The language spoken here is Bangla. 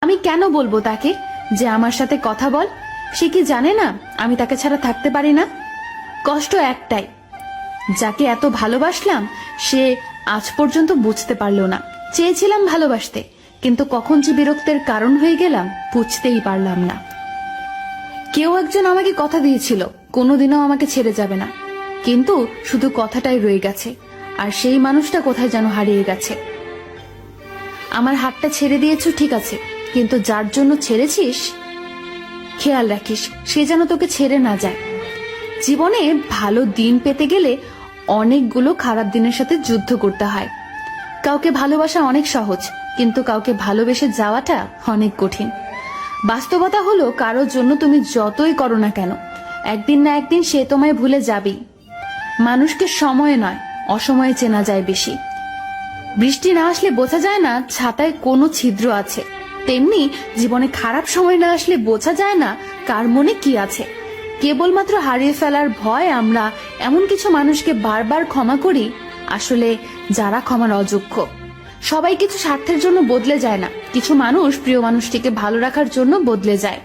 আমি কেন বলবো তাকে যে আমার সাথে কথা বল? সে কি জানে না আমি তাকে ছাড়া থাকতে পারি না? কষ্ট একটাই, যাকে এত ভালোবাসলাম সে আজ পর্যন্ত বুঝতে পারলো না। চেয়েছিলাম ভালোবাসতে, কিন্তু কখন যে বিরক্তের কারণ হয়ে গেলাম বুঝতেই পারলাম না। কেউ একজন আমাকে কথা দিয়েছিল কোনোদিনও আমাকে ছেড়ে যাবে না, কিন্তু শুধু কথাটাই রয়ে গেছে, আর সেই মানুষটা কোথায় যেন হারিয়ে গেছে। আমার হাতটা ছেড়ে দিয়েছো ঠিক আছে, কিন্তু যার জন্য ছেড়েছিস খেয়াল রাখিস সে যেন তোকে ছেড়ে না যায়। জীবনে ভালো দিন পেতে গেলে অনেকগুলো খারাপ দিনের সাথে যুদ্ধ করতে হয়। কাউকে ভালোবাসা অনেক সহজ, কিন্তু কাউকে ভালোবেসে যাওয়াটা অনেক কঠিন। বাস্তবতা হলো কারোর জন্য তুমি যতই করো না কেন, একদিন না একদিন সে তোমায় ভুলে যাবেই। মানুষকে সময়ে নয় অসময়ে চেনা যায় বেশি। বৃষ্টি না আসলে বোঝা যায় না ছাতায় কোনো ছিদ্র আছে, তেমনি জীবনে খারাপ সময় না আসলে বোঝা যায় না কার মনে কি আছে। কেবলমাত্র হারিয়ে ফেলার ভয় আমরা এমন কিছু মানুষকে বারবার ক্ষমা করি, আসলে যারা ক্ষমার অযোগ্য। সবাই কিছু স্বার্থের জন্য বদলে যায় না, কিছু মানুষ প্রিয় মানুষটিকে ভালো রাখার জন্য বদলে যায়।